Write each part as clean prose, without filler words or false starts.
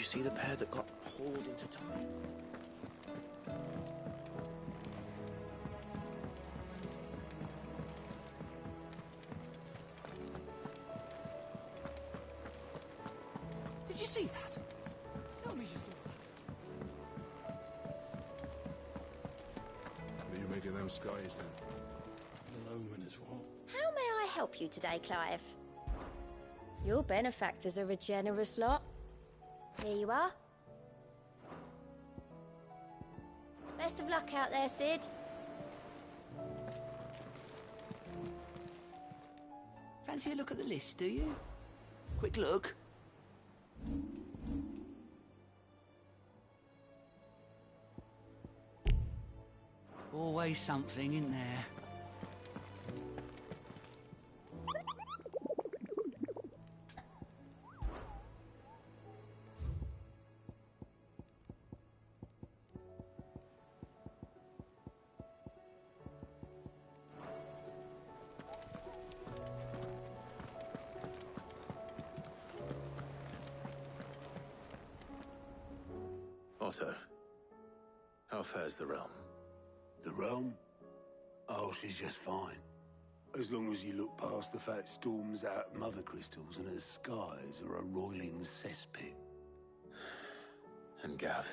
see the pair that got hauled into time? Did you see that? Tell me you saw that. What are you making them skies then? The omen as well. How may I help you today, Clive? Your benefactors are a generous lot. Here you are. Best of luck out there, Sid. Fancy a look at the list, do you? Quick look. Always something in there. Otto, how fares the realm? The realm? Oh, she's just fine. As long as you look past the fat storms out mother crystals and her skies are a roiling cesspit. And Gav?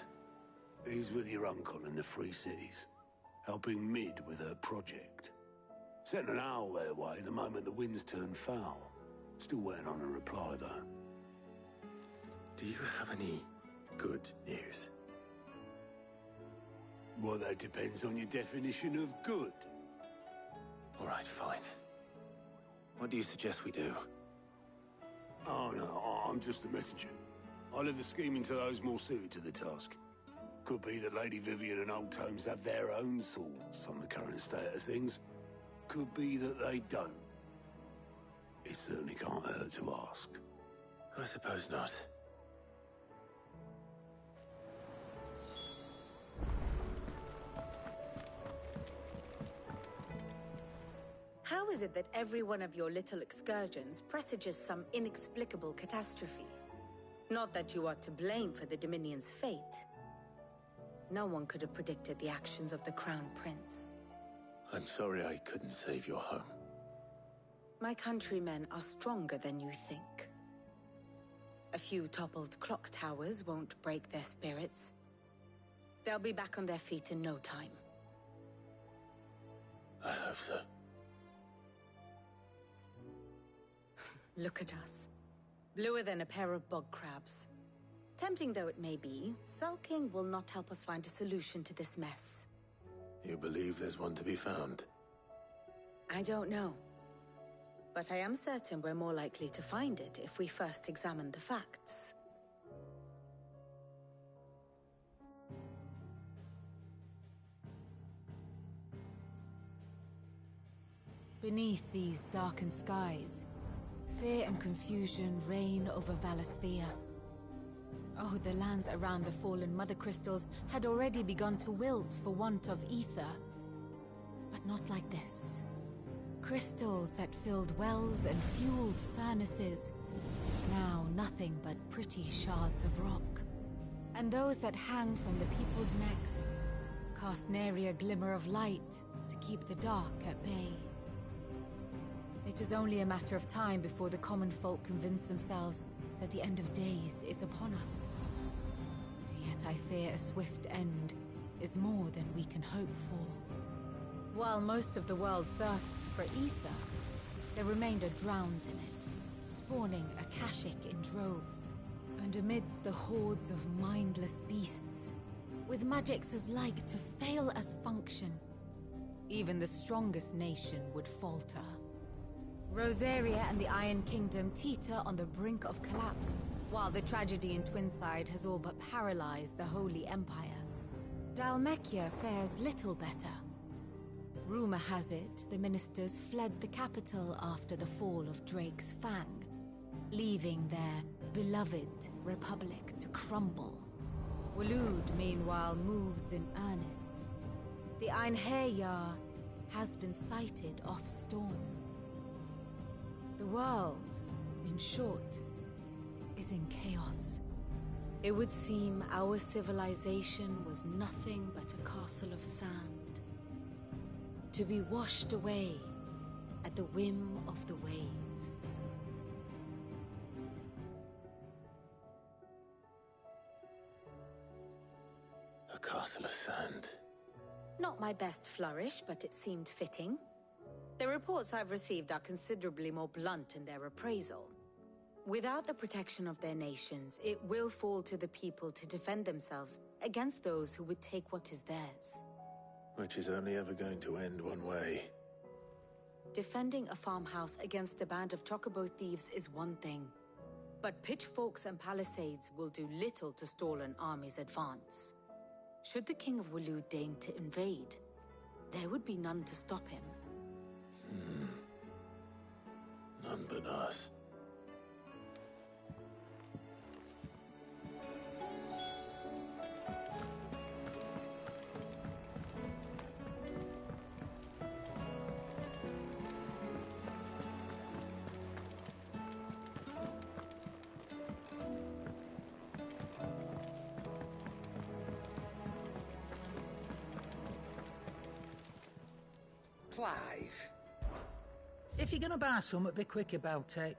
He's with your uncle in the Free Cities, helping Mid with her project. Sent an owl their way the moment the winds turned foul. Still waiting on a reply, though. Do you have any good news? Well, that depends on your definition of good. All right, fine. What do you suggest we do? Oh, no, I'm just a messenger. I leave the scheming to those more suited to the task. Could be that Lady Vivian and Old Tomes have their own thoughts on the current state of things. Could be that they don't. It certainly can't hurt to ask. I suppose not. How is it that every one of your little excursions presages some inexplicable catastrophe? Not that you are to blame for the Dominion's fate. No one could have predicted the actions of the Crown Prince. I'm sorry I couldn't save your home. My countrymen are stronger than you think. A few toppled clock towers won't break their spirits. They'll be back on their feet in no time. I hope so. Look at us. Bluer than a pair of bog crabs. Tempting though it may be, sulking will not help us find a solution to this mess. You believe there's one to be found? I don't know. But I am certain we're more likely to find it if we first examine the facts. Beneath these darkened skies, fear and confusion reign over Valisthea. Oh, the lands around the fallen mother crystals had already begun to wilt for want of ether. But not like this. Crystals that filled wells and fueled furnaces. Now nothing but pretty shards of rock. And those that hang from the people's necks cast nary a glimmer of light to keep the dark at bay. It is only a matter of time before the common folk convince themselves that the end of days is upon us. Yet I fear a swift end is more than we can hope for. While most of the world thirsts for ether, the remainder drowns in it, spawning Akashic in droves. And amidst the hordes of mindless beasts, with magics as like to fail as function, even the strongest nation would falter. Rosaria and the Iron Kingdom teeter on the brink of collapse, while the tragedy in Twinside has all but paralyzed the Holy Empire. Dalmekia fares little better. Rumor has it the ministers fled the capital after the fall of Drake's Fang, leaving their beloved republic to crumble. Waloed, meanwhile, moves in earnest. The Einherjar has been sighted off Storm. The world, in short, is in chaos. It would seem our civilization was nothing but a castle of sand, to be washed away at the whim of the waves. A castle of sand. Not my best flourish, but it seemed fitting. The reports I've received are considerably more blunt in their appraisal. Without the protection of their nations, it will fall to the people to defend themselves against those who would take what is theirs. Which is only ever going to end one way. Defending a farmhouse against a band of chocobo thieves is one thing, but pitchforks and palisades will do little to stall an army's advance. Should the King of Wulu deign to invade, there would be none to stop him. None but us. Clive. If you're gonna buy something, be quick about it.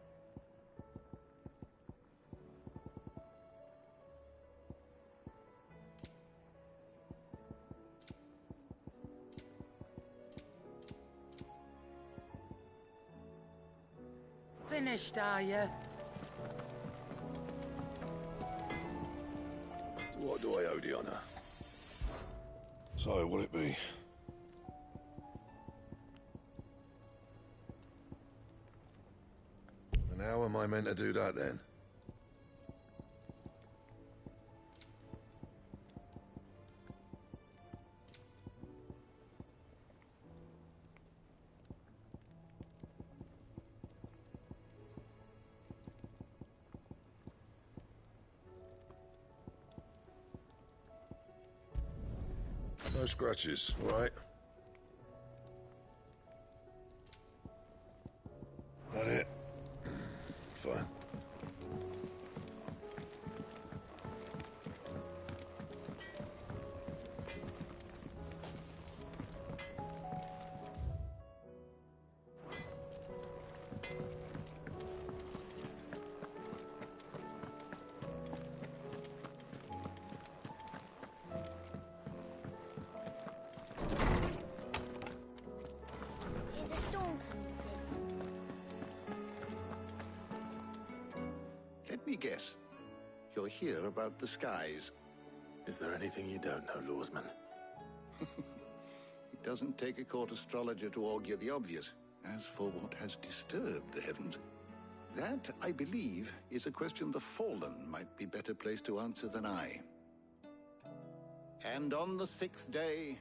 Finished, are you? What do I owe the honor? So, will it be? And how am I meant to do that, then? No scratches, all right? That it? Fine. Is a storm coming soon? Let me guess. You're here about the skies. Is there anything you don't know, Lawsman? It doesn't take a court astrologer to augur the obvious. As for what has disturbed the heavens, that, I believe, is a question the Fallen might be better placed to answer than I. And on the sixth day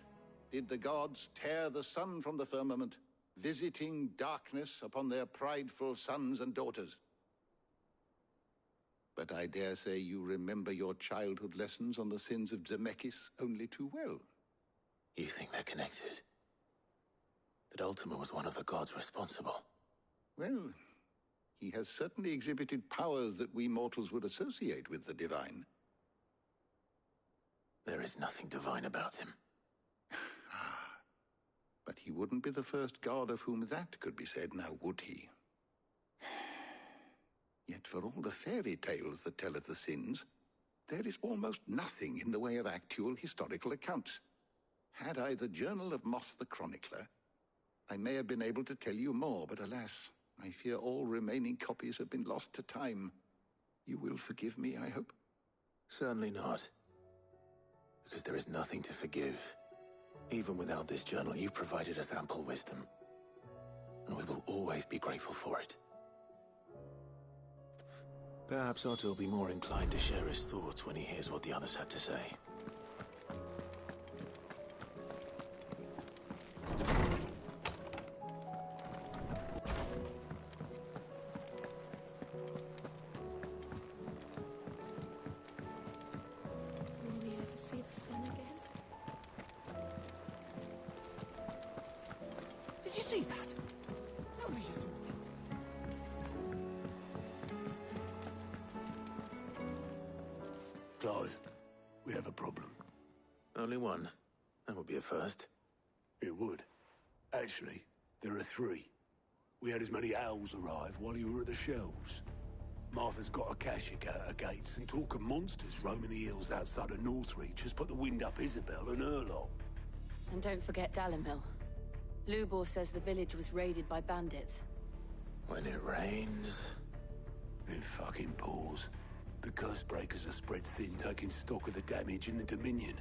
did the gods tear the sun from the firmament, visiting darkness upon their prideful sons and daughters. But I dare say you remember your childhood lessons on the sins of Zemeckis only too well. You think they're connected? That Ultima was one of the gods responsible? Well, he has certainly exhibited powers that we mortals would associate with the divine. There is nothing divine about him. But he wouldn't be the first god of whom that could be said, now would he? Yet for all the fairy tales that tell of the sins, there is almost nothing in the way of actual historical accounts. Had I the Journal of Moss the Chronicler, I may have been able to tell you more, but alas, I fear all remaining copies have been lost to time. You will forgive me, I hope? Certainly not. Because there is nothing to forgive. Even without this journal, you've provided us ample wisdom. And we will always be grateful for it. Perhaps Otto will be more inclined to share his thoughts when he hears what the others had to say. Will we ever see the sun again? Did you see that? Tell me you saw that. Clive, we have a problem. Only one. That would be a first. It would. Actually, there are three. We had as many owls arrive while you were at the shelves. Martha's got a Kashik at her gates, and talk of monsters roaming the hills outside of Northreach has put the wind up Isabel and her lot. And don't forget Dalimil. Lubor says the village was raided by bandits. When it rains... It fucking pours. The curse breakers are spread thin, taking stock of the damage in the Dominion.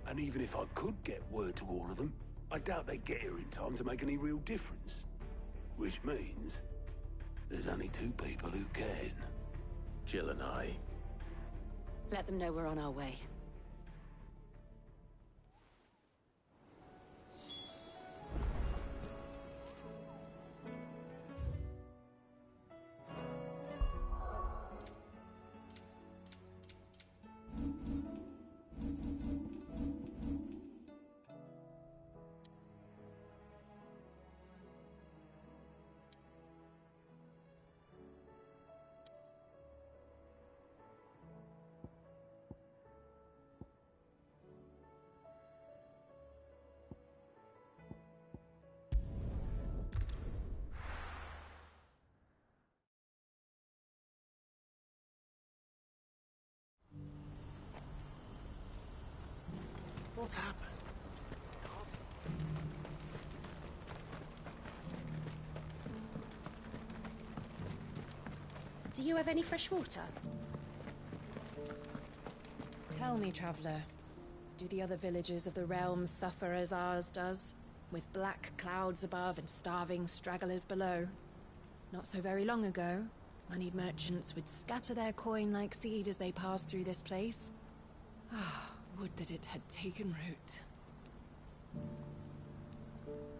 And even if I could get word to all of them, I doubt they'd get here in time to make any real difference. Which means... there's only two people who can. Jill and I. Let them know we're on our way. What's happened? Do you have any fresh water? Tell me, traveler, do the other villages of the realm suffer as ours does? With black clouds above and starving stragglers below? Not so very long ago, moneyed merchants would scatter their coin like seed as they passed through this place. Ah, would that it had taken root.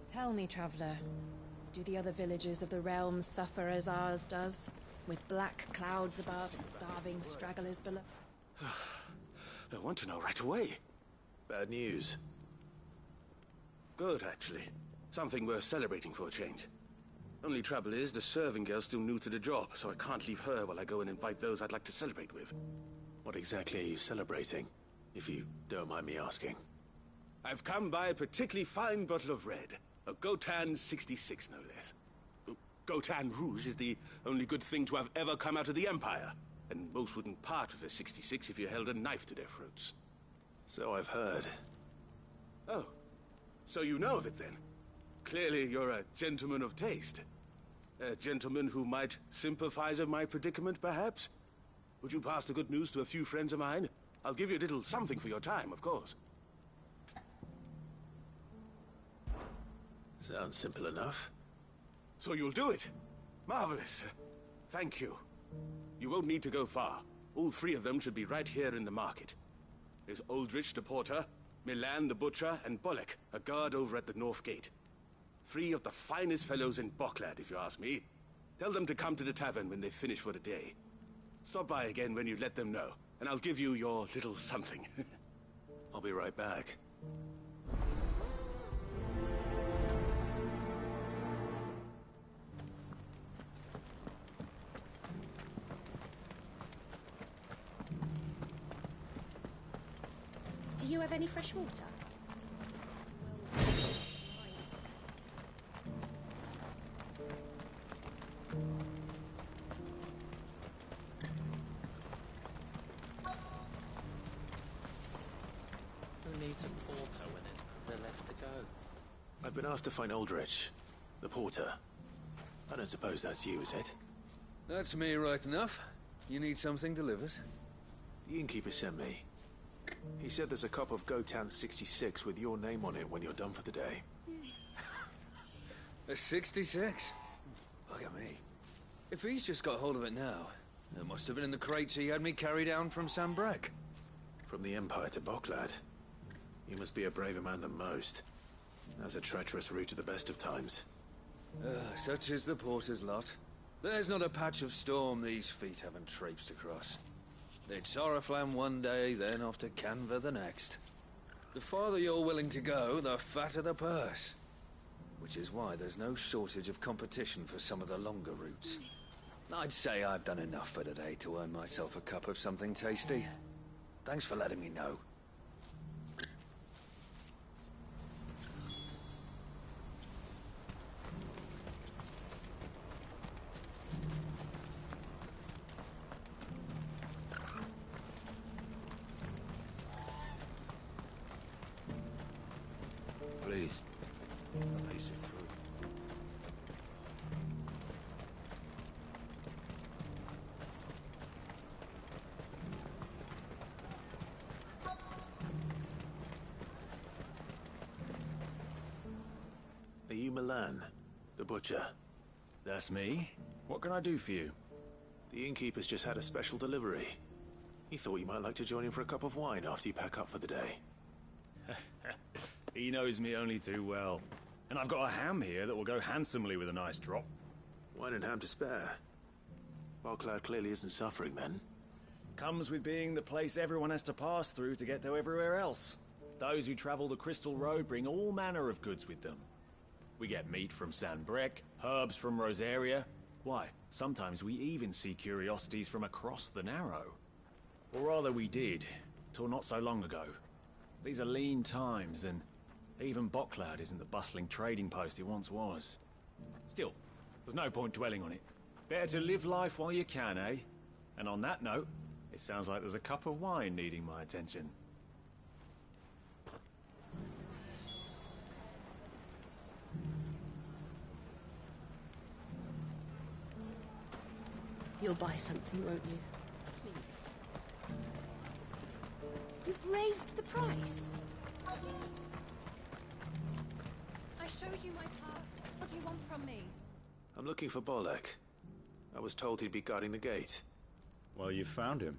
Tell me, traveler, do the other villages of the realm suffer as ours does? With black clouds above and starving stragglers below? I want to know right away. Bad news. Good, actually. Something worth celebrating for a change. Only trouble is, the serving girl's still new to the job, so I can't leave her while I go and invite those I'd like to celebrate with. What exactly are you celebrating, if you don't mind me asking? I've come by a particularly fine bottle of red. A Gotan 66, no less. Gotan Rouge is the only good thing to have ever come out of the Empire. And most wouldn't part with a 66 if you held a knife to their throats. So I've heard. Oh, so you know of it then? Clearly you're a gentleman of taste. A gentleman who might sympathize with my predicament, perhaps? Would you pass the good news to a few friends of mine? I'll give you a little something for your time, of course. Sounds simple enough. So you'll do it? Marvelous. Thank you. You won't need to go far. All three of them should be right here in the market. There's Aldrich the porter, Milan the butcher, and Bolek, a guard over at the north gate. Three of the finest fellows in Boklad, if you ask me. Tell them to come to the tavern when they finish for the day. Stop by again when you let them know, and I'll give you your little something. I'll be right back. Do you have any fresh water? Who needs a porter when there's nowhere left to go? I've been asked to find Aldrich, the porter. I don't suppose that's you, is it? That's me right enough. You need something delivered? The innkeeper sent me. He said there's a cup of Gotan 66 with your name on it when you're done for the day. A 66? Look at me. If he's just got hold of it now, it must have been in the crates he had me carry down from Sambrek. From the Empire to Boklad. You must be a braver man than most. That's a treacherous route to the best of times. Such is the porter's lot. There's not a patch of storm these feet haven't traipsed across. It's Oriflamme one day, then off to Canva the next. The farther you're willing to go, the fatter the purse. Which is why there's no shortage of competition for some of the longer routes. I'd say I've done enough for today to earn myself a cup of something tasty. Thanks for letting me know. Please, a piece of fruit. Are you Milan, the butcher? That's me. What can I do for you? The innkeeper's just had a special delivery. He thought you might like to join him for a cup of wine after you pack up for the day. He knows me only too well. And I've got a ham here that will go handsomely with a nice drop. Wine and ham to spare. Barclay clearly isn't suffering then. Comes with being the place everyone has to pass through to get to everywhere else. Those who travel the Crystal Road bring all manner of goods with them. We get meat from San Brec, herbs from Rosaria. Why, sometimes we even see curiosities from across the Narrow. Or rather we did, till not so long ago. These are lean times, and even Bockcloud isn't the bustling trading post it once was. Still, there's no point dwelling on it. Better to live life while you can, eh? And on that note, it sounds like there's a cup of wine needing my attention. You'll buy something, won't you? Please. You've raised the price. I showed you my path. What do you want from me? I'm looking for Bolek. I was told he'd be guarding the gate. Well, you found him.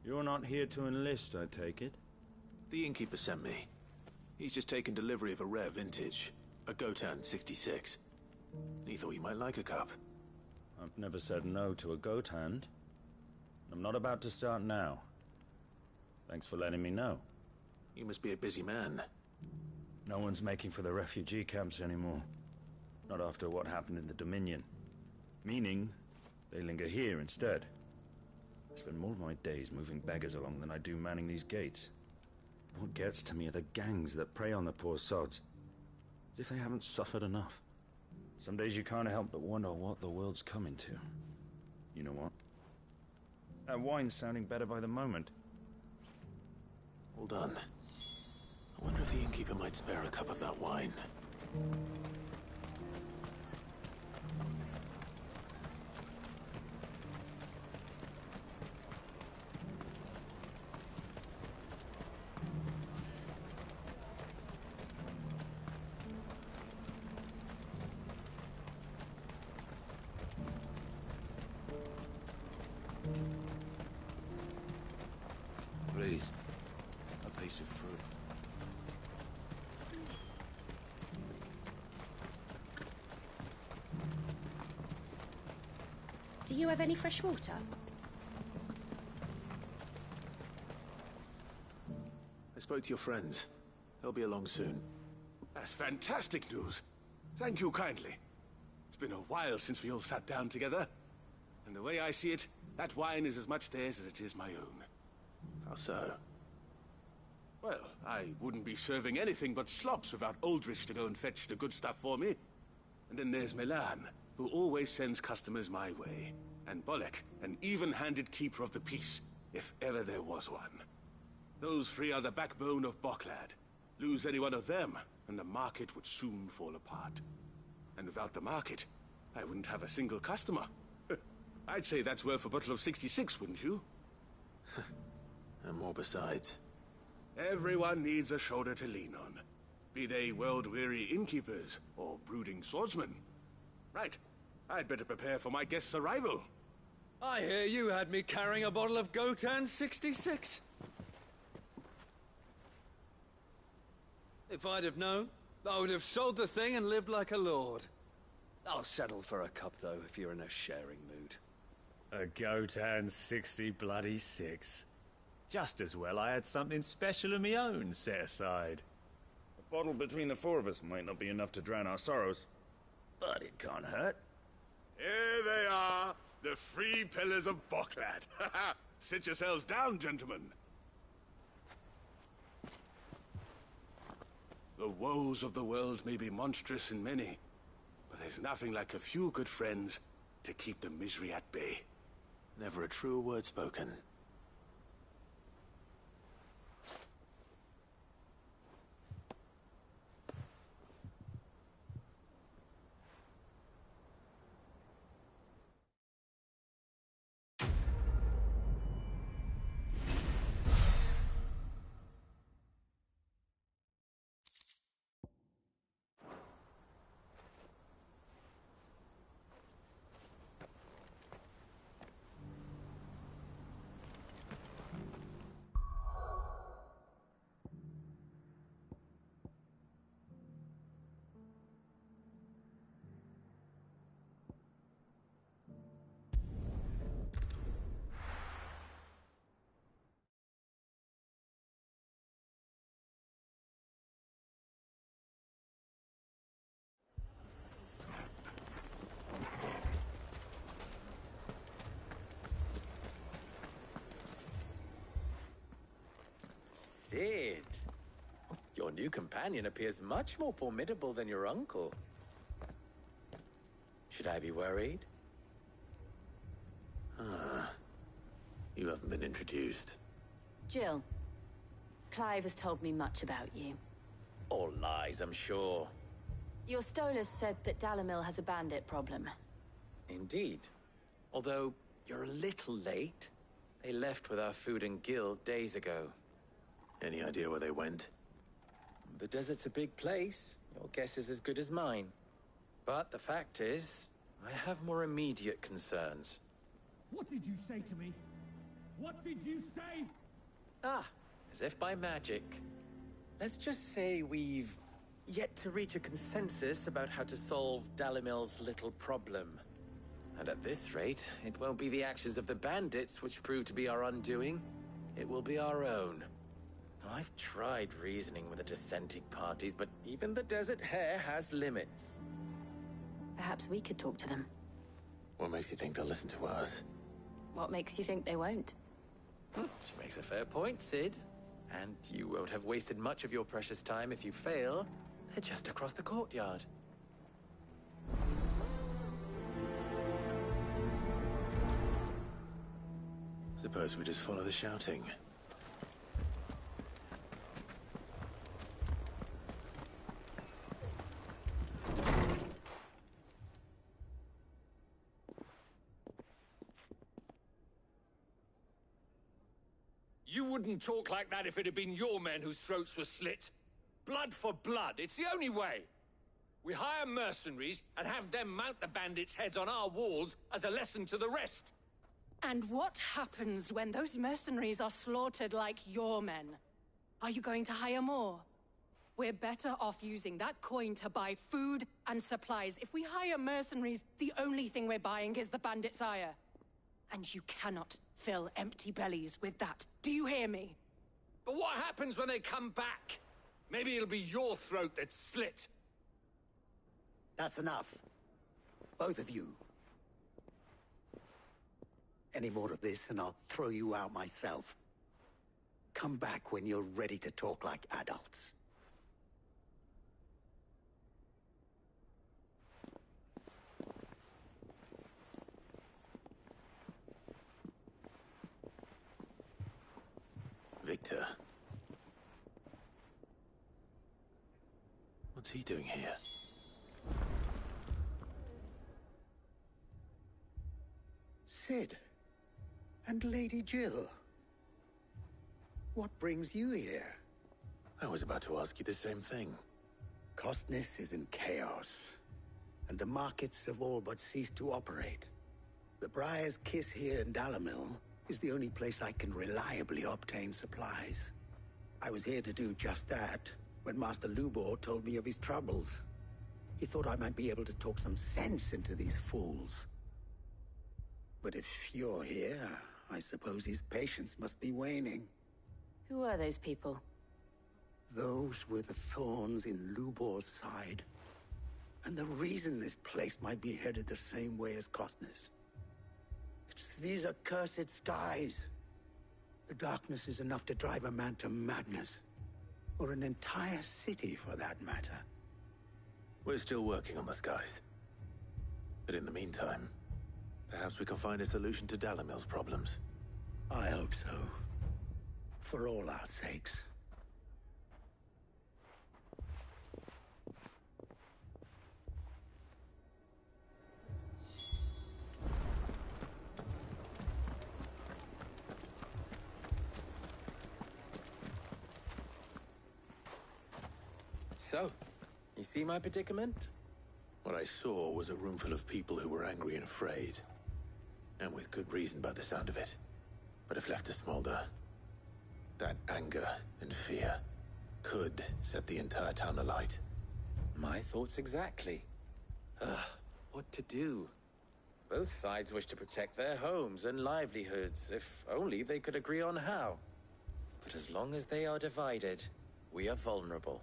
You're not here to enlist, I take it? The innkeeper sent me. He's just taken delivery of a rare vintage, a Gotan 66. He thought you might like a cup. I've never said no to a goat hand. I'm not about to start now. Thanks for letting me know. You must be a busy man. No one's making for the refugee camps anymore. Not after what happened in the Dominion. Meaning, they linger here instead. I spend more of my days moving beggars along than I do manning these gates. What gets to me are the gangs that prey on the poor sods. As if they haven't suffered enough. Some days you can't help but wonder what the world's coming to. You know what? That wine's sounding better by the moment. Well done. I wonder if the innkeeper might spare a cup of that wine. Please, a piece of fruit. Do you have any fresh water? I spoke to your friends. They'll be along soon. That's fantastic news. Thank you kindly. It's been a while since we all sat down together. And the way I see it, that wine is as much theirs as it is my own. How so? Well, I wouldn't be serving anything but slops without Aldrich to go and fetch the good stuff for me. And then there's Milan, who always sends customers my way. And Bolek, an even-handed keeper of the peace, if ever there was one. Those three are the backbone of Boklad. Lose any one of them, and the market would soon fall apart. And without the market, I wouldn't have a single customer. I'd say that's worth a bottle of 66, wouldn't you? And more besides. Everyone needs a shoulder to lean on. Be they world-weary innkeepers or brooding swordsmen. Right. I'd better prepare for my guest's arrival. I hear you had me carrying a bottle of Gotan 66. If I'd have known, I would have sold the thing and lived like a lord. I'll settle for a cup, though, if you're in a sharing mood. A Gotan 66. Just as well I had something special of my own set aside. A bottle between the four of us might not be enough to drown our sorrows, but it can't hurt. Here they are, the free pillars of Boklad. Sit yourselves down, gentlemen. The woes of the world may be monstrous in many, but there's nothing like a few good friends to keep the misery at bay. Never a truer word spoken. Sid, your new companion appears much more formidable than your uncle. Should I be worried? You haven't been introduced. Jill, Clive has told me much about you. All lies, I'm sure. Your Stolas said that Dalamil has a bandit problem. Indeed. Although, you're a little late. They left with our food and guild days ago. Any idea where they went? The desert's a big place. Your guess is as good as mine. But the fact is, I have more immediate concerns. What did you say to me? What did you say? As if by magic. Let's just say we've yet to reach a consensus about how to solve Dalimil's little problem. And at this rate, it won't be the actions of the bandits which prove to be our undoing. It will be our own. I've tried reasoning with the dissenting parties, but even the Desert Hare has limits. Perhaps we could talk to them. What makes you think they'll listen to us? What makes you think they won't? She makes a fair point, Sid. And you won't have wasted much of your precious time if you fail. They're just across the courtyard. Suppose we just follow the shouting. You wouldn't talk like that if it had been your men whose throats were slit. Blood for blood, it's the only way. We hire mercenaries and have them mount the bandits' heads on our walls as a lesson to the rest. And what happens when those mercenaries are slaughtered like your men? Are you going to hire more? We're better off using that coin to buy food and supplies. If we hire mercenaries, the only thing we're buying is the bandits' ire. And you cannot fill empty bellies with that. Do you hear me? But what happens when they come back? Maybe it'll be your throat that's slit. That's enough. Both of you. Any more of this and I'll throw you out myself. Come back when you're ready to talk like adults. Victor. What's he doing here? Sid. And Lady Jill. What brings you here? I was about to ask you the same thing. Costness is in chaos, and the markets have all but ceased to operate. The Briar's Kiss here in Dalamil is the only place I can reliably obtain supplies. I was here to do just that when Master Lubor told me of his troubles. He thought I might be able to talk some sense into these fools. But if you're here, I suppose his patience must be waning. Who are those people? Those were the thorns in Lubor's side. And the reason this place might be headed the same way as Costness. these accursed skies. The darkness is enough to drive a man to madness. Or an entire city, for that matter. We're still working on the skies. But in the meantime, perhaps we can find a solution to Dalimil's problems. I hope so. For all our sakes. So, you see my predicament? What I saw was a room full of people who were angry and afraid. And with good reason by the sound of it. But if left to smolder, that anger and fear could set the entire town alight. My thoughts exactly. What to do? Both sides wish to protect their homes and livelihoods, if only they could agree on how. But as long as they are divided, we are vulnerable.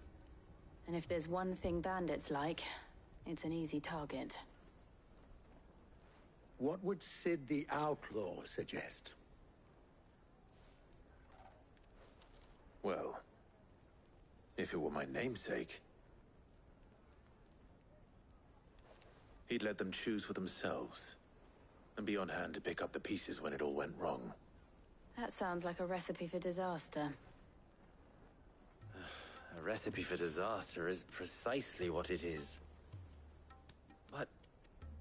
And if there's one thing bandits like, it's an easy target. What would Sid the Outlaw suggest? Well, if it were my namesake, he'd let them choose for themselves, and be on hand to pick up the pieces when it all went wrong. That sounds like a recipe for disaster. A recipe for disaster is precisely what it is. But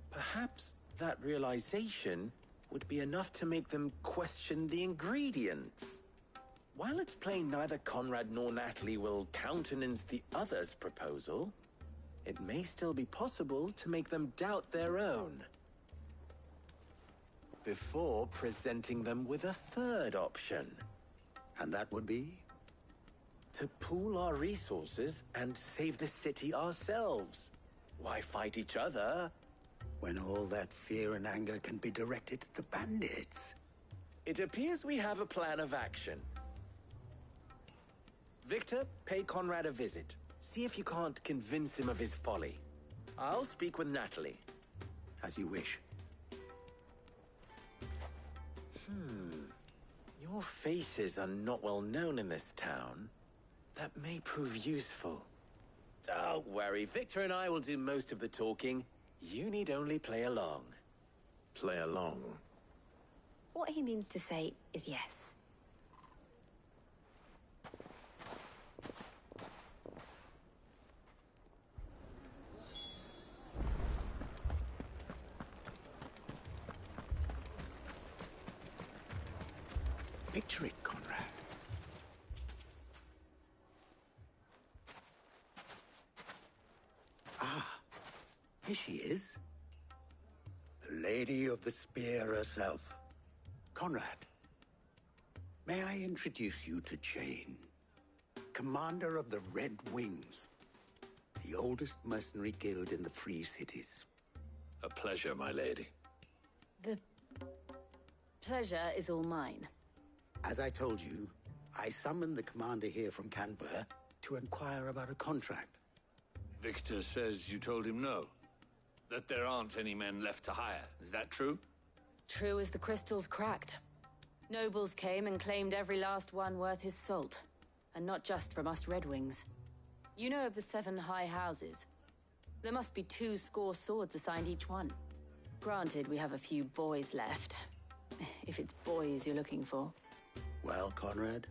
perhaps that realization would be enough to make them question the ingredients. While it's plain neither Conrad nor Natalie will countenance the other's proposal, it may still be possible to make them doubt their own. Before presenting them with a third option. And that would be? To pool our resources and save the city ourselves. Why fight each other? When all that fear and anger can be directed at the bandits. It appears we have a plan of action. Victor, pay Conrad a visit. See if you can't convince him of his folly. I'll speak with Natalie. As you wish. Your faces are not well known in this town. That may prove useful. Don't worry, Victor and I will do most of the talking. You need only play along. Play along? What he means to say is yes. Picture it, Conrad. Here she is. The Lady of the Spear herself. Conrad, may I introduce you to Jane, commander of the Red Wings, the oldest mercenary guild in the Free Cities. A pleasure, my lady. The pleasure is all mine. As I told you, I summoned the commander here from Canver to inquire about a contract. Victor says you told him no. That there aren't any men left to hire. Is that true? True as the crystals cracked. Nobles came and claimed every last one worth his salt. And not just from us Red Wings. You know of the 7 high houses. There must be 2 swords assigned each one. Granted, we have a few boys left. If it's boys you're looking for. Well, Conrad,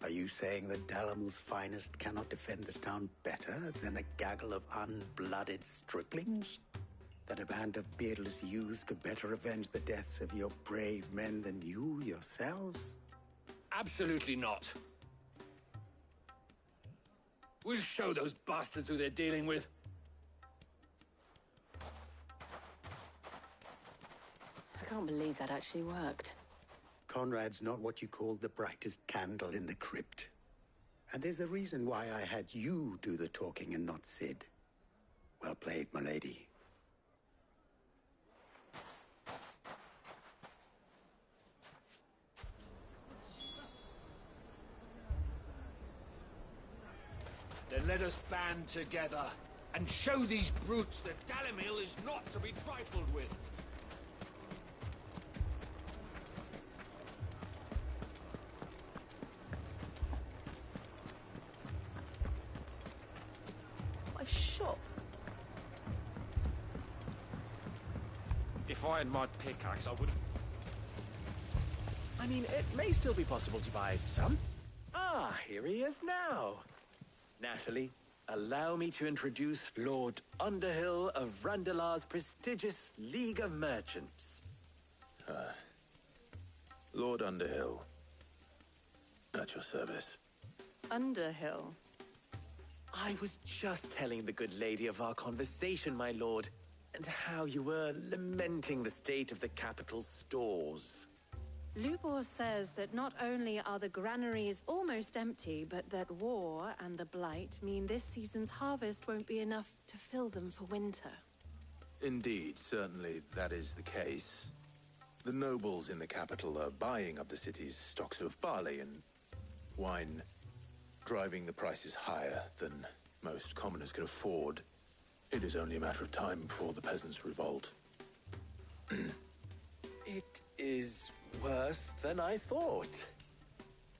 are you saying that Dalimil's finest cannot defend this town better than a gaggle of unblooded striplings? That a band of beardless youths could better avenge the deaths of your brave men than you yourselves? Absolutely not. We'll show those bastards who they're dealing with. I can't believe that actually worked. Conrad's not what you called the brightest candle in the crypt. And there's a reason why I had you do the talking and not Sid. Well played, my lady. Then let us band together and show these brutes that Dalimil is not to be trifled with. find my pickaxe, I would... I mean, it may still be possible to buy some. Ah, here he is now. Natalie, allow me to introduce Lord Underhill of Randalar's prestigious League of Merchants. Lord Underhill. At your service. Underhill? I was just telling the good lady of our conversation, my lord, and how you were lamenting the state of the capital's stores. Lubor says that not only are the granaries almost empty, but that war and the Blight mean this season's harvest won't be enough to fill them for winter. Indeed, certainly that is the case. The nobles in the capital are buying up the city's stocks of barley and wine, driving the prices higher than most commoners can afford. It is only a matter of time before the peasants revolt. It is worse than I thought.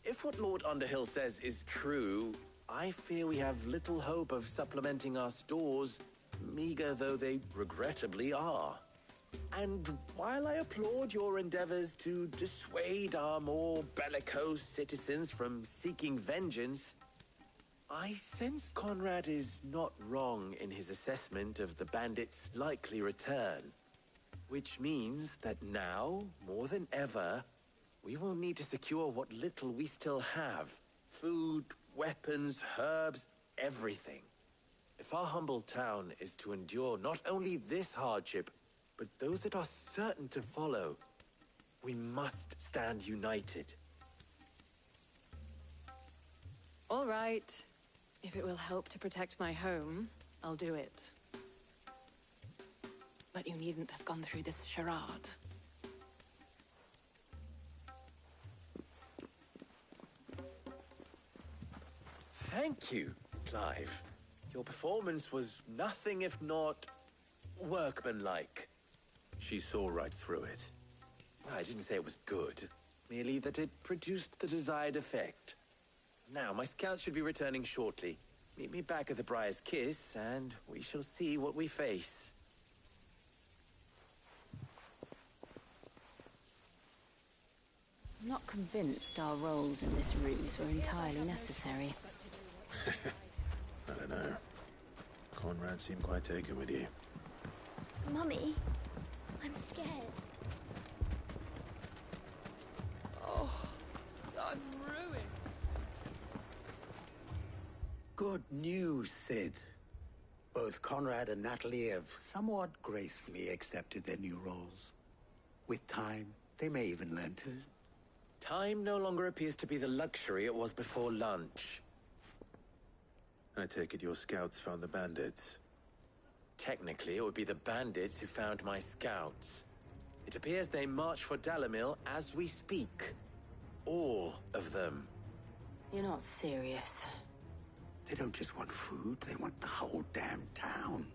If what Lord Underhill says is true, I fear we have little hope of supplementing our stores, meager though they regrettably are. And while I applaud your endeavors to dissuade our more bellicose citizens from seeking vengeance, I sense Conrad is not wrong in his assessment of the bandits' likely return. Which means that now, more than ever, we will need to secure what little we still have. Food, weapons, herbs, everything. If our humble town is to endure not only this hardship, but those that are certain to follow, we must stand united. All right. If it will help to protect my home, I'll do it. But you needn't have gone through this charade. Thank you, Clive. Your performance was nothing if not workmanlike. She saw right through it. I didn't say it was good, merely that it produced the desired effect. Now, my scouts should be returning shortly. Meet me back at the Briar's Kiss, and we shall see what we face. I'm not convinced our roles in this ruse were entirely necessary. I don't know. Conrad seemed quite taken with you. Mummy, I'm scared. Oh, I'm ruined. Good news, Sid. Both Conrad and Natalie have somewhat gracefully accepted their new roles. With time, they may even learn to. Time no longer appears to be the luxury it was before lunch. I take it your scouts found the bandits. Technically, it would be the bandits who found my scouts. It appears they march for Dalimil as we speak. All of them. You're not serious. They don't just want food, they want the whole damn town.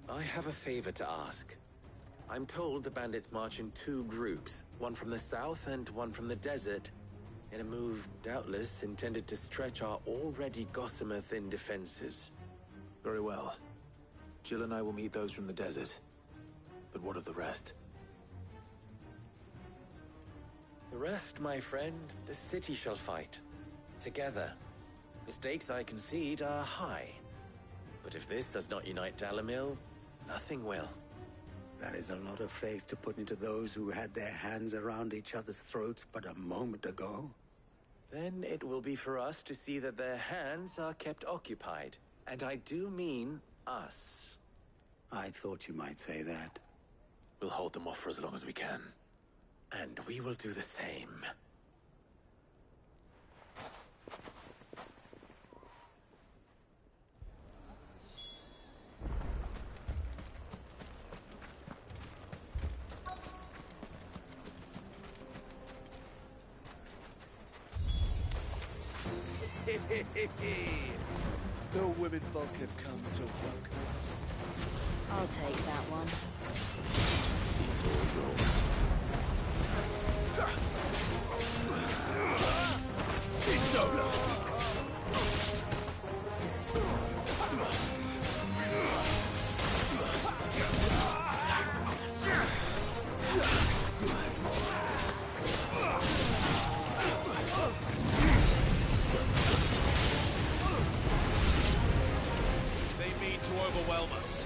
I have a favor to ask. I'm told the bandits march in two groups, one from the south and one from the desert, in a move doubtless intended to stretch our already gossamer-thin defenses. Very well. Jill and I will meet those from the desert. But what of the rest? The rest, my friend, the city shall fight. Together. The stakes, I concede, are high. But if this does not unite Dalimil, nothing will. That is a lot of faith to put into those who had their hands around each other's throats but a moment ago. Then it will be for us to see that their hands are kept occupied. And I do mean us. I thought you might say that. We'll hold them off for as long as we can. And we will do the same. The women folk have come to welcome us. I'll take that one. He's all yours. It's over! overwhelm us.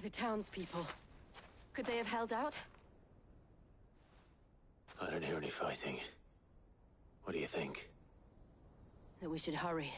The townspeople. Could they have held out? I don't hear any fighting. What do you think? That we should hurry.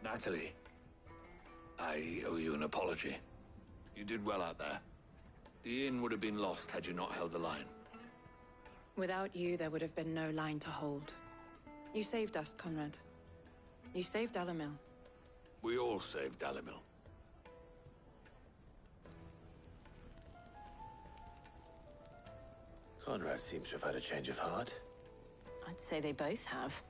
Natalie, I owe you an apology. You did well out there. The inn would have been lost had you not held the line. Without you, there would have been no line to hold. You saved us, Conrad. You saved Dalimil. We all saved Dalimil. Conrad seems to have had a change of heart. I'd say they both have.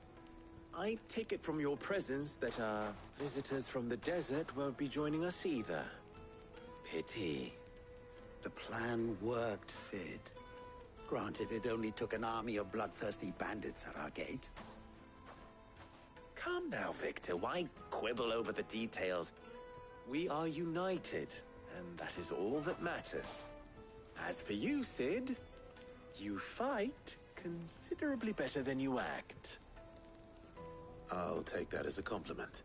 I take it from your presence that our visitors from the desert won't be joining us either. Pity. The plan worked, Sid. Granted, it only took an army of bloodthirsty bandits at our gate. Calm now, Victor. Why quibble over the details? We are united, and that is all that matters. As for you, Sid, you fight considerably better than you act. I'll take that as a compliment.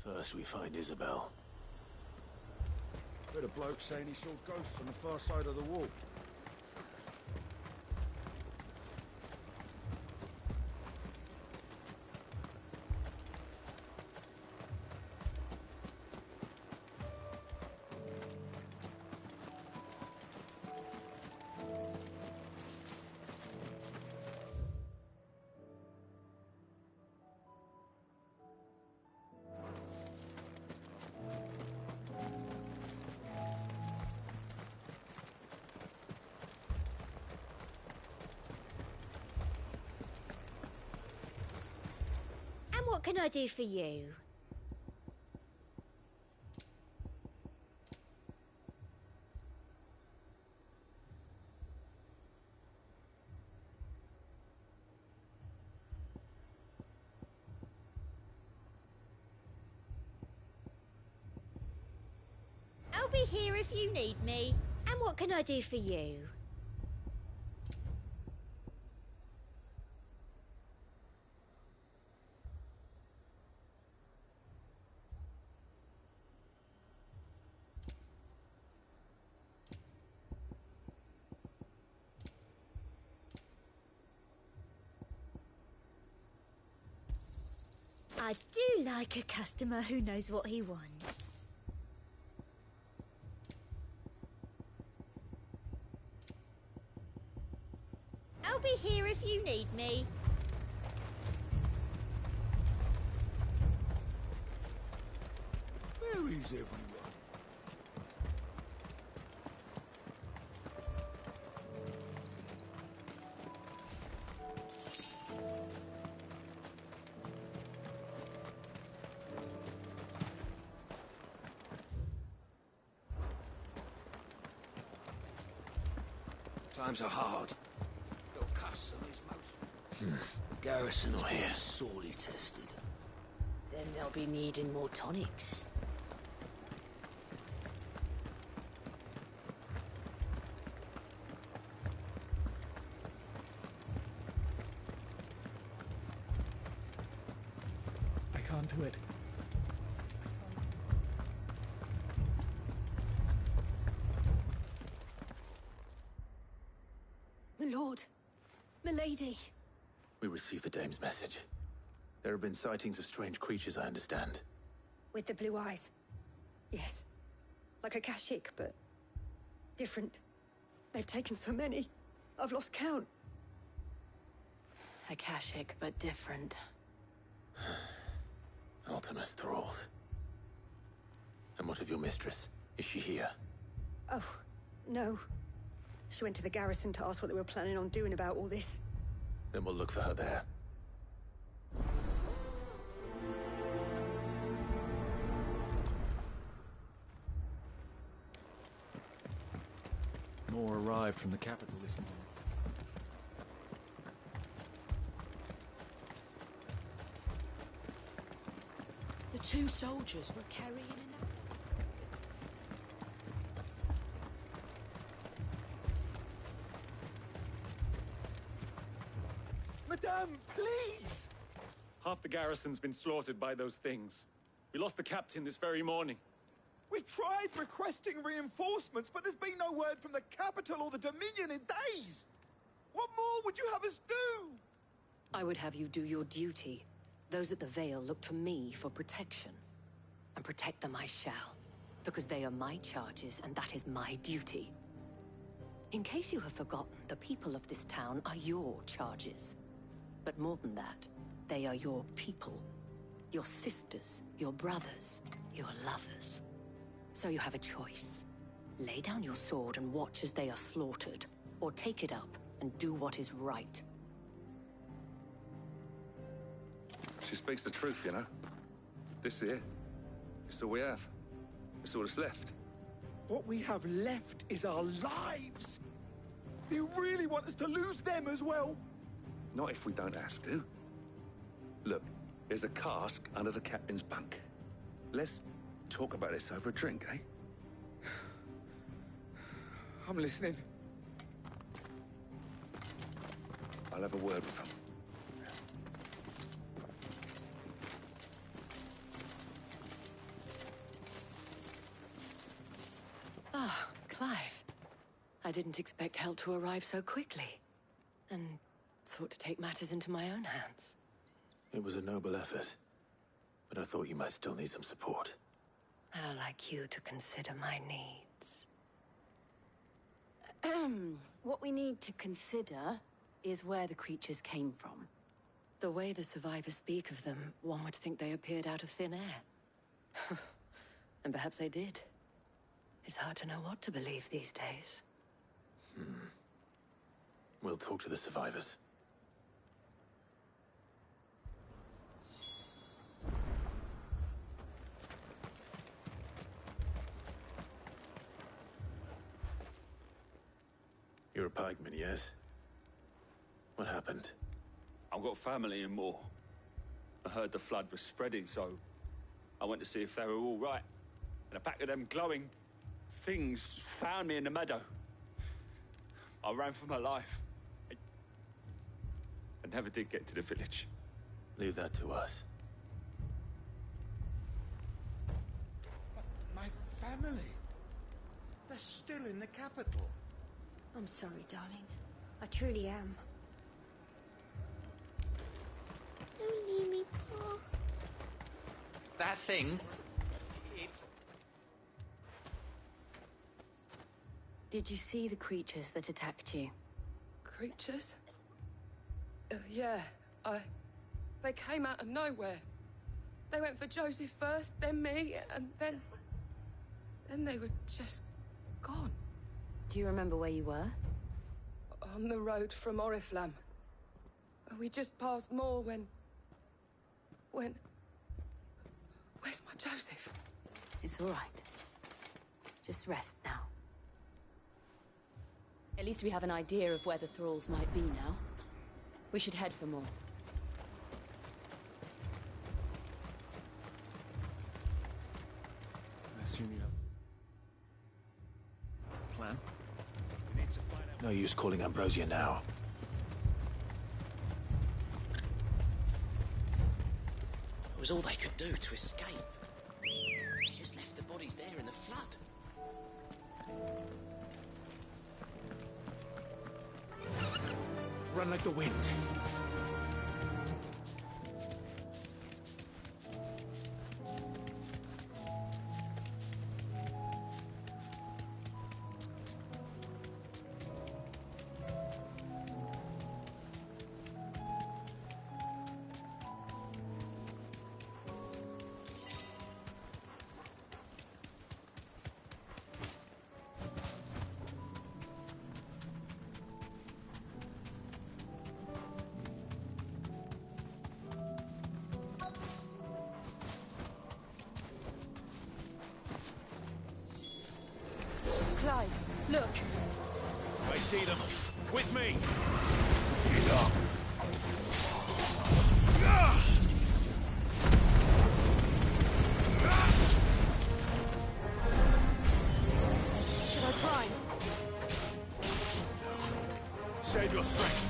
First we find Isabel. Heard a bloke saying he saw ghosts on the far side of the wall. what can I do for you? I'll be here if you need me. And what can I do for you? I do like a customer who knows what he wants. I'll be here if you need me. Where is everyone? Times are hard. Your castle is most... Garrison's been sorely tested. Then they'll be needing more tonics. I can't do it. My lord. Milady. We received the dame's message. There have been sightings of strange creatures, I understand. With the blue eyes. Yes. Like a Kashik, but different. They've taken so many. I've lost count. Akashic, but different. Ultimus thralls. And what of your mistress? Is she here? Oh, no. She went to the garrison to ask what they were planning on doing about all this. Then we'll look for her there. More arrived from the capital this morning. The two soldiers were carrying enough. Madame, please! Half the garrison's been slaughtered by those things. We lost the captain this very morning. We've tried requesting reinforcements, but there's been no word from the capital or the Dominion in days! What more would you have us do? I would have you do your duty. Those at the Vale look to me for protection. And protect them I shall, because they are my charges and that is my duty. In case you have forgotten, the people of this town are your charges. But more than that, they are your people. Your sisters, your brothers, your lovers. So you have a choice. Lay down your sword and watch as they are slaughtered, or take it up and do what is right. She speaks the truth, you know. This here, it's all we have. It's all that's left. What we have left is our lives! Do you really want us to lose them as well? Not if we don't have to. Look, there's a cask under the captain's bunk. Let's talk about this over a drink, eh? I'm listening. I'll have a word with him. Ah, Clive. I didn't expect help to arrive so quickly. And sought to take matters into my own hands. It was a noble effort, but I thought you might still need some support. How like you to consider my needs. What we need to consider is where the creatures came from. The way the survivors speak of them, one would think they appeared out of thin air. And perhaps they did. It's hard to know what to believe these days. We'll talk to the survivors. You're a pikeman, yes? What happened? I've got family in Moor. I heard the flood was spreading, so I went to see if they were all right. And a pack of them glowing things found me in the meadow. I ran for my life. I never did get to the village. Leave that to us. My family. They're still in the capital. I'm sorry, darling. I truly am. Don't leave me, Pa. That thing... Did you see the creatures that attacked you? Creatures? Yeah, They came out of nowhere. They went for Joseph first, then me, and then they were just gone. Do you remember where you were? On the road from Oriflamme. We just passed Moor when... Where's my Joseph? It's all right. Just rest now. At least we have an idea of where the thralls might be now. We should head for more. I assume you have a plan? No use calling Ambrosia now. It was all they could do to escape. They just left the bodies there in the flood. Run like the wind. Clive, look. I see them. With me. Should I prime? Save your strength.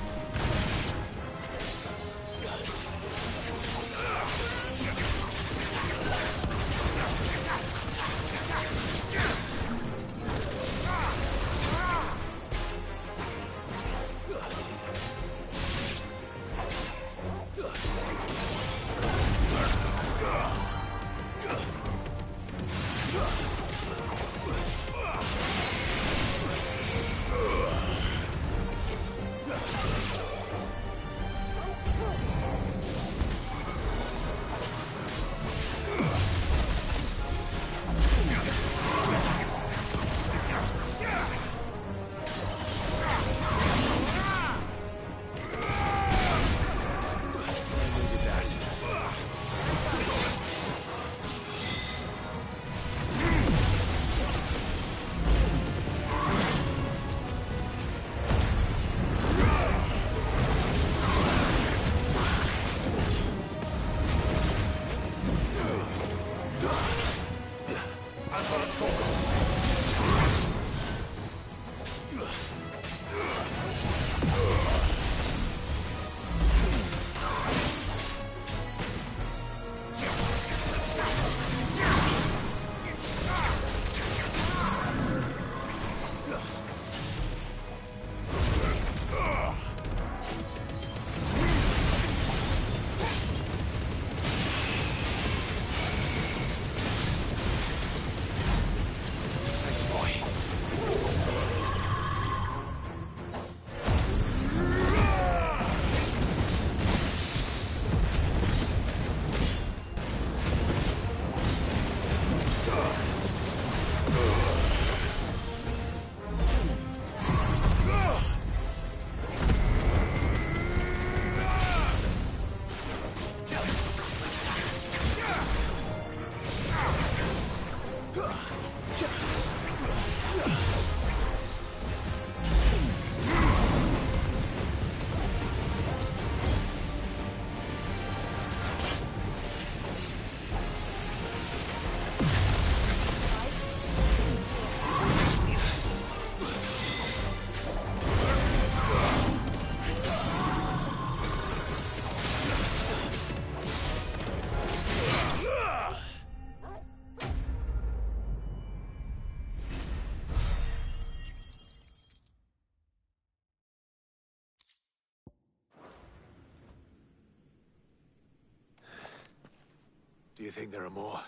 Do you think there are more?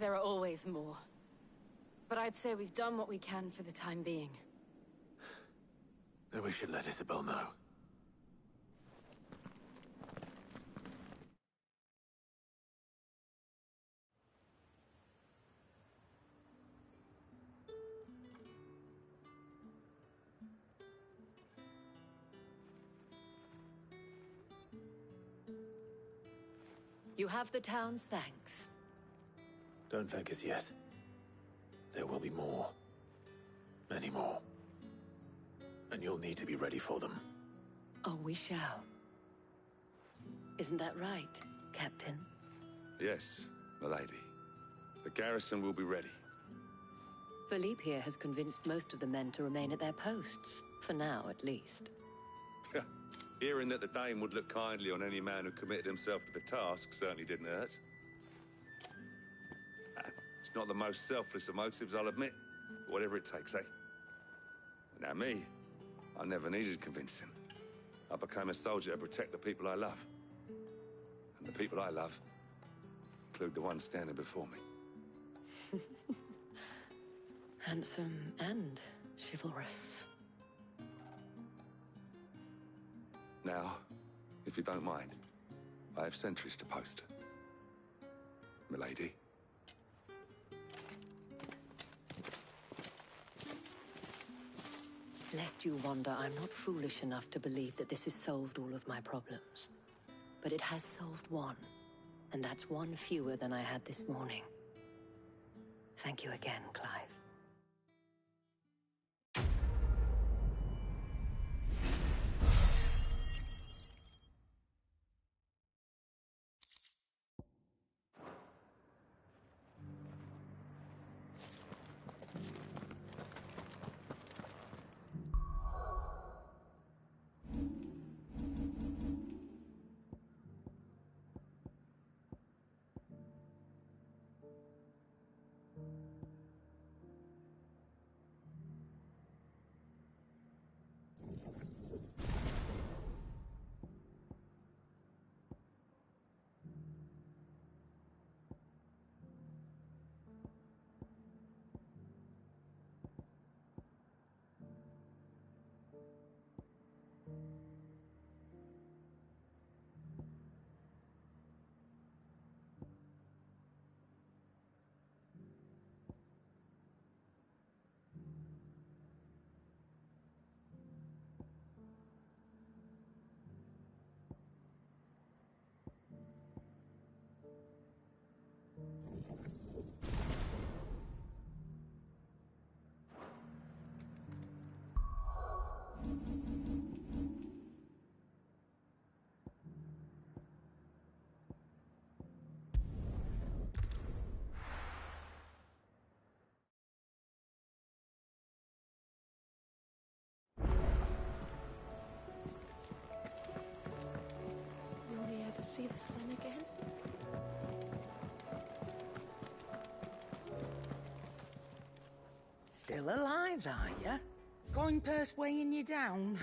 There are always more. But I'd say we've done what we can for the time being. Then we should let Isabel know. You have the town's thanks. Don't thank us yet. There will be more. Many more. And you'll need to be ready for them. Oh, we shall. Isn't that right, Captain? Yes, milady. The garrison will be ready. Philippe here has convinced most of the men to remain at their posts. For now, at least. Hearing that the Dane would look kindly on any man who committed himself to the task certainly didn't hurt. It's not the most selfless of motives, I'll admit. But whatever it takes, eh? Now me, I never needed convincing. I became a soldier to protect the people I love. And the people I love include the ones standing before me. Handsome and chivalrous. Now, if you don't mind, I have sentries to post. Milady. Lest you wonder, I'm not foolish enough to believe that this has solved all of my problems. But it has solved one, and that's one fewer than I had this morning. Thank you again, Clive. Will we ever see the sun again? Still alive, are you? Coin purse weighing you down?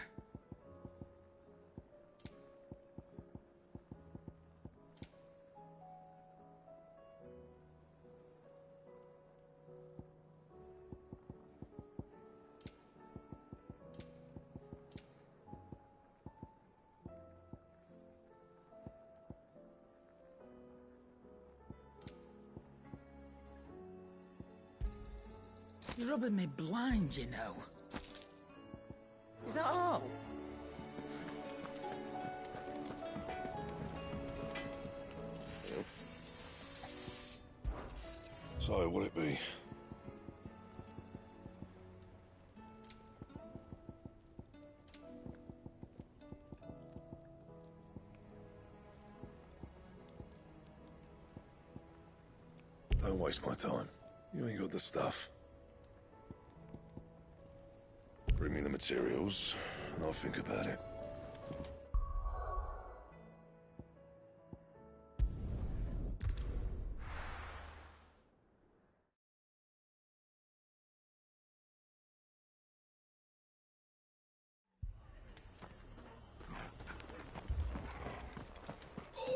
You're rubbing me blind, you know. Is that all? So, what'll it be? Don't waste my time. You ain't got the stuff. Bring me the materials, and I'll think about it.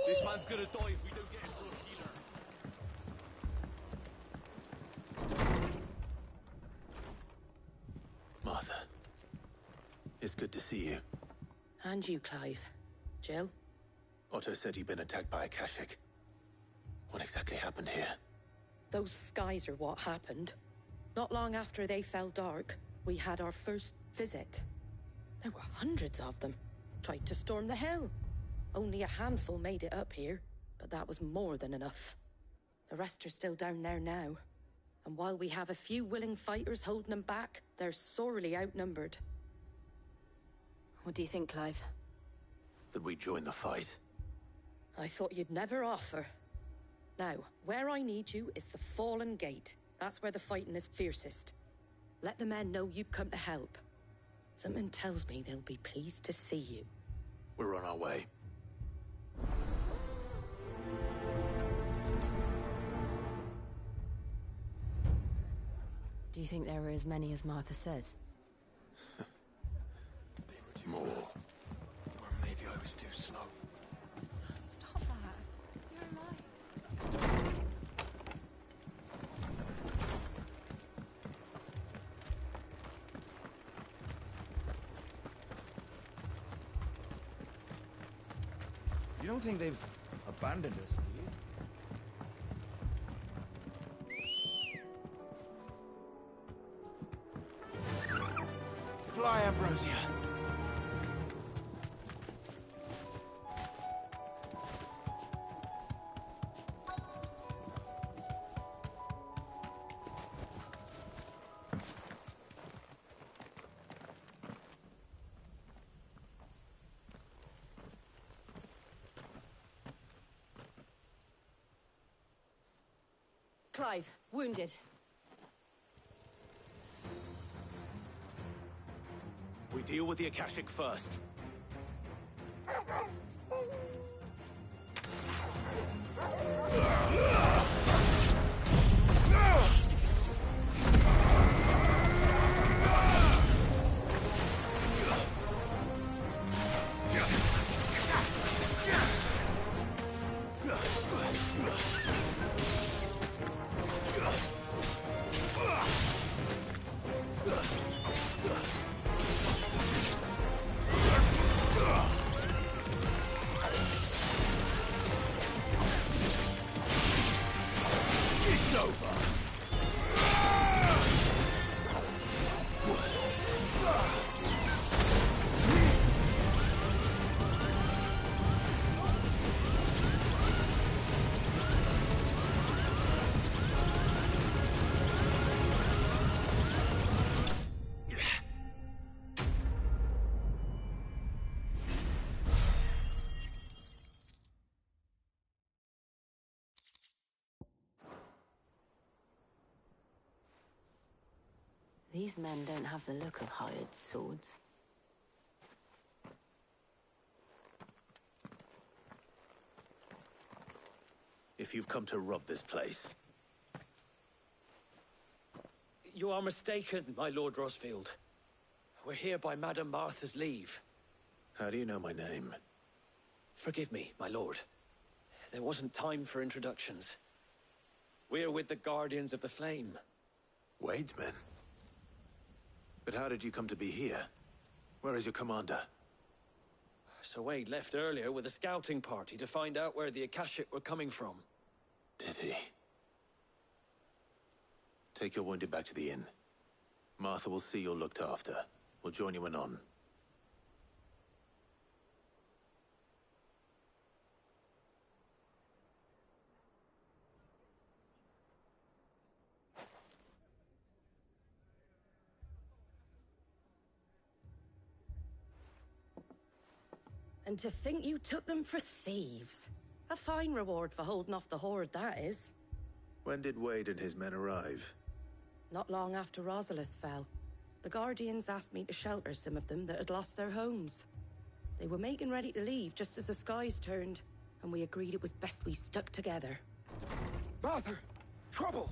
This man's gonna die if we don't get him to a healer. And you, Clive. Jill? Otto said he'd been attacked by a Akashic. What exactly happened here? Those skies are what happened. Not long after they fell dark, we had our first visit. There were hundreds of them. Tried to storm the hill. Only a handful made it up here, but that was more than enough. The rest are still down there now. And while we have a few willing fighters holding them back, they're sorely outnumbered. What do you think, Clive? That we join the fight? I thought you'd never offer. Now, where I need you is the Fallen Gate. That's where the fighting is fiercest. Let the men know you come to help. Something tells me they'll be pleased to see you. We're on our way. Do you think there are as many as Martha says? More. Or maybe I was too slow. Stop that. You're alive. You don't think they've abandoned us, do you? Fly, Ambrosia. Clive, wounded. We deal with the Akashic first. It's over. These men don't have the look of hired swords. If you've come to rob this place, You are mistaken, my Lord Rosfield. We're here by Madame Martha's leave. how do you know my name? Forgive me, my lord. There wasn't time for introductions. We're with the Guardians of the Flame. Wade's men? But how did you come to be here? Where is your commander? Sir Wade left earlier with a scouting party to find out where the Akashic were coming from. Did he? Take your wounded back to the inn. Martha will see you're looked after. We'll join you anon. And to think you took them for thieves. A fine reward for holding off the horde, that is. When did Wade and his men arrive? Not long after Rosalith fell. The Guardians asked me to shelter some of them that had lost their homes. They were making ready to leave just as the skies turned, and we agreed it was best we stuck together. Martha! Trouble!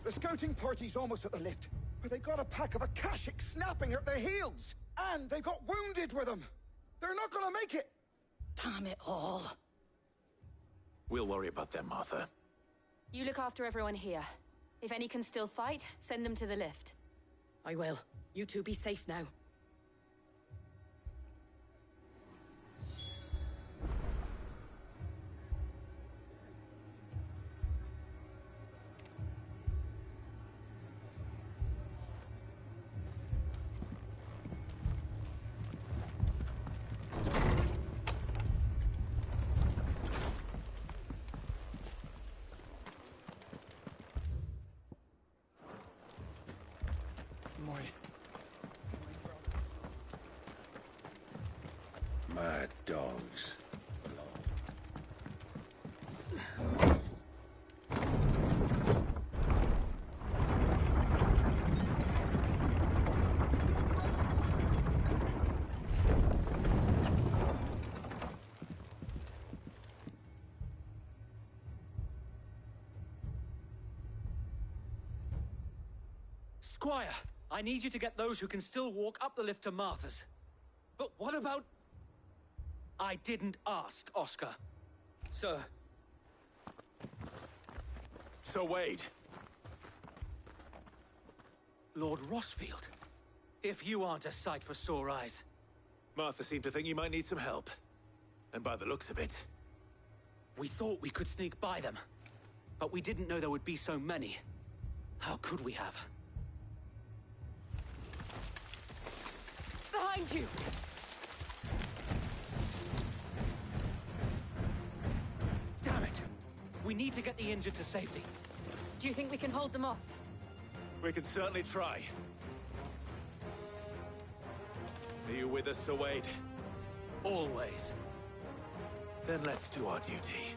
The scouting party's almost at the lift, but they got a pack of Akashic snapping at their heels! And they got wounded with them! They're not gonna make it! Damn it all. We'll worry about them, Martha. You look after everyone here. If any can still fight, send them to the lift. I will. You two be safe now. belongs. Squire, I need you to get those who can still walk up the lift to Martha's. But what about... I didn't ask, Oscar. Sir. Sir Wade. Lord Rossfield. If you aren't a sight for sore eyes. Martha seemed to think you might need some help. And by the looks of it... We thought we could sneak by them. But we didn't know there would be so many. How could we have? Behind you! Damn it! We need to get the injured to safety. Do you think we can hold them off? We can certainly try. Are you with us, Sir Wade? Always. Then let's do our duty.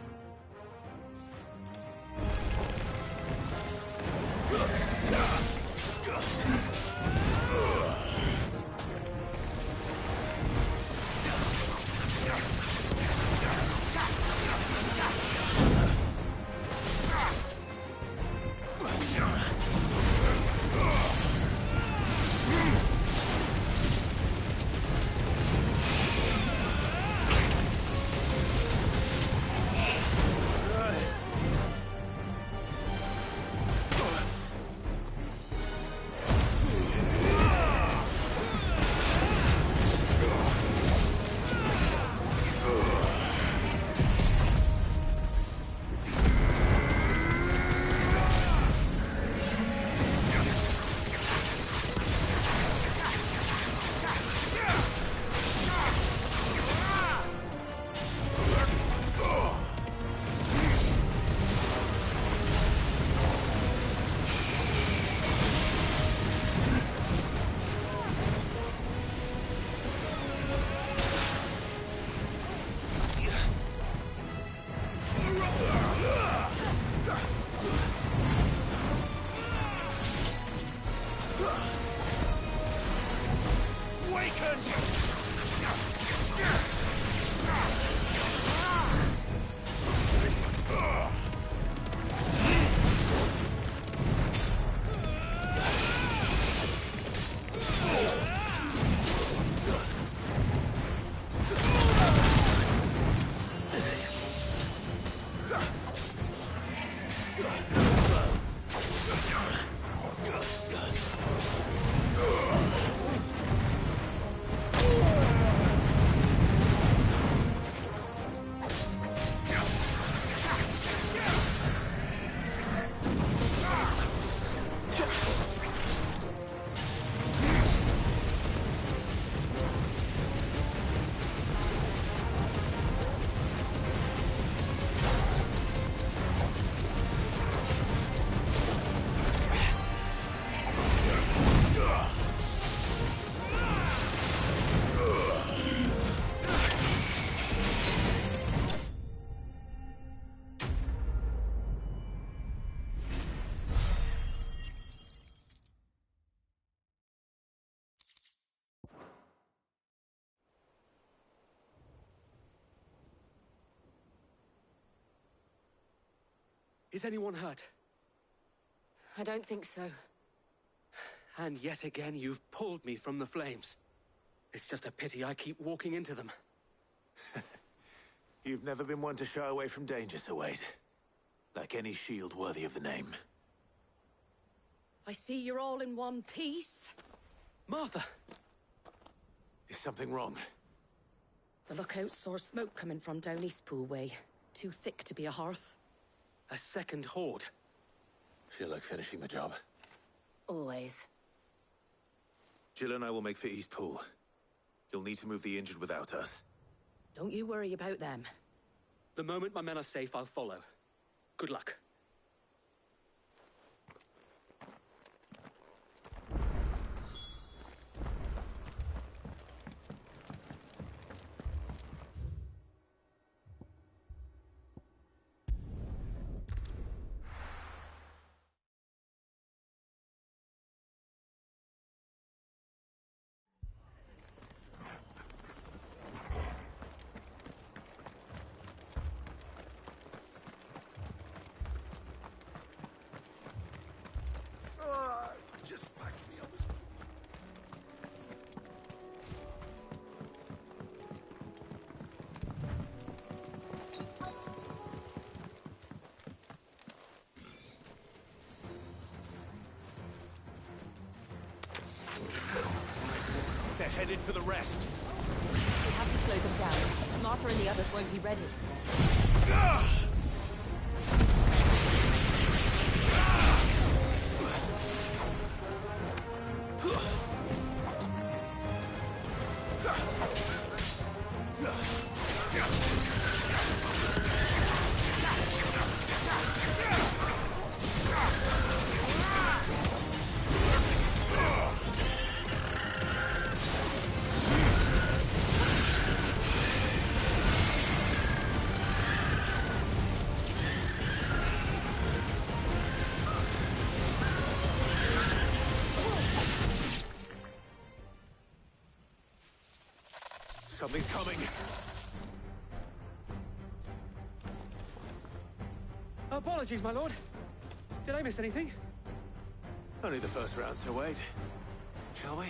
Is anyone hurt? I don't think so. And yet again, you've pulled me from the flames. It's just a pity I keep walking into them. You've never been one to shy away from danger, Sir Wade. Like any shield worthy of the name. I see you're all in one piece. Martha! Is something wrong? The lookout saw smoke coming from down Eastpool way. Too thick to be a hearth. A second horde. Feel like finishing the job? Always. Jill and I will make for Eastpool. You'll need to move the injured without us. Don't you worry about them. The moment my men are safe, I'll follow. Good luck. headed for the rest. We have to slow them down. Martha and the others won't be ready. Something's coming. Apologies, my lord. Did I miss anything? Only the first round, so wait. Shall we?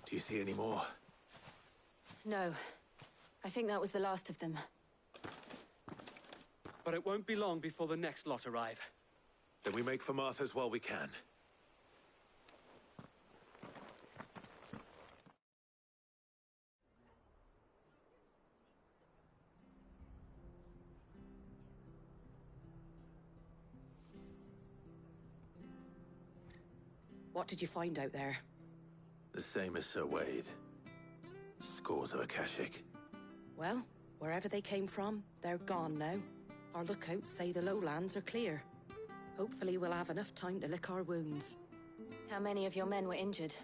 Do you see any more? No. I think that was the last of them. But it won't be long before the next lot arrive. Then we make for Martha's while we can. What did you find out there? The same as Sir Wade. Scores of Akashic. Well, wherever they came from, they're gone now. Our lookouts say the lowlands are clear. Hopefully we'll have enough time to lick our wounds. How many of your men were injured?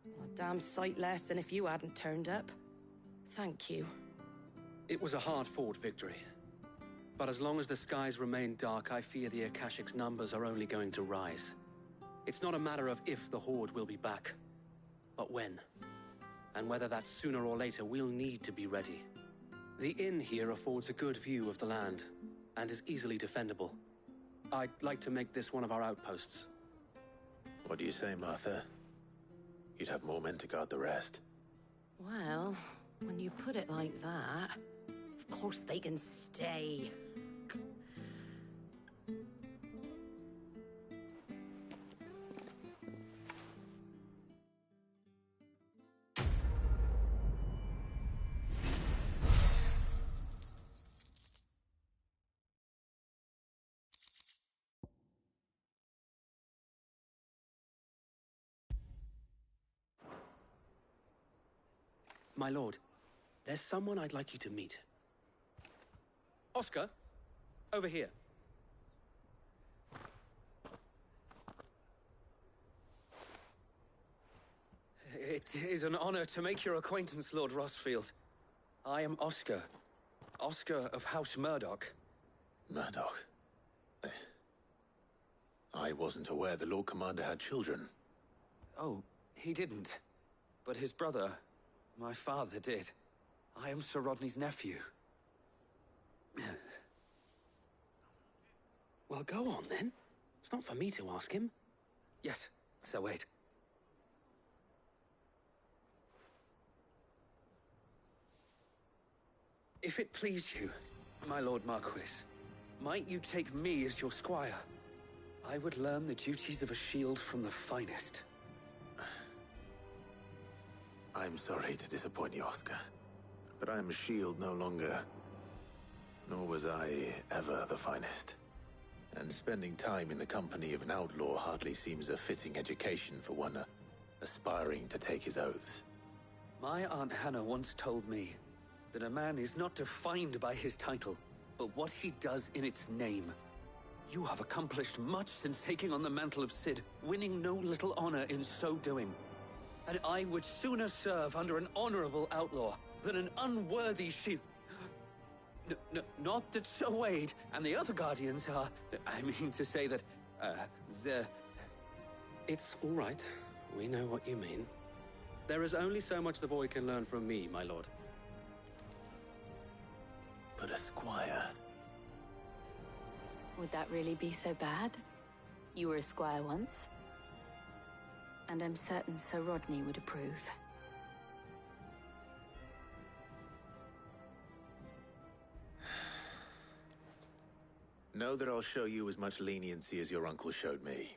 A damn sight less than if you hadn't turned up. Thank you. It was a hard-fought victory. But as long as the skies remain dark, I fear the Akashic's numbers are only going to rise. It's not a matter of if the Horde will be back, but when. And whether that's sooner or later, we'll need to be ready. The inn here affords a good view of the land, and is easily defendable. I'd like to make this one of our outposts. What do you say, Martha? You'd have more men to guard the rest. Well, when you put it like that, of course they can stay. My lord, there's someone I'd like you to meet. Oscar, over here. It is an honor to make your acquaintance, Lord Rossfield. I am Oscar. Oscar of House Murdoch. Murdoch? I wasn't aware the Lord Commander had children. Oh, he didn't. But his brother, my father, did. I am Sir Rodney's nephew. Well, go on, then. It's not for me to ask him. Yes, Sir Wade. If it please you, my Lord Marquis, might you take me as your squire? I would learn the duties of a shield from the finest. I'm sorry to disappoint you, Oscar, but I am a shield no longer. Nor was I ever the finest. And spending time in the company of an outlaw hardly seems a fitting education for one aspiring to take his oaths. My Aunt Hannah once told me that a man is not defined by his title, but what he does in its name. You have accomplished much since taking on the mantle of Cid, winning no little honor in so doing. And I would sooner serve under an honorable outlaw than an unworthy shield. Not that Sir Wade and the other Guardians are... I mean to say that, they're... It's all right. We know what you mean. There is only so much the boy can learn from me, my lord. But a squire... Would that really be so bad? You were a squire once. And I'm certain Sir Rodney would approve. Know that I'll show you as much leniency as your uncle showed me.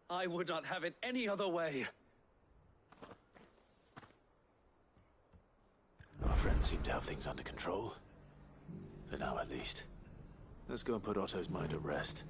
I would not have it any other way. Our friends seem to have things under control. For now, at least. Let's go and put Otto's mind at rest.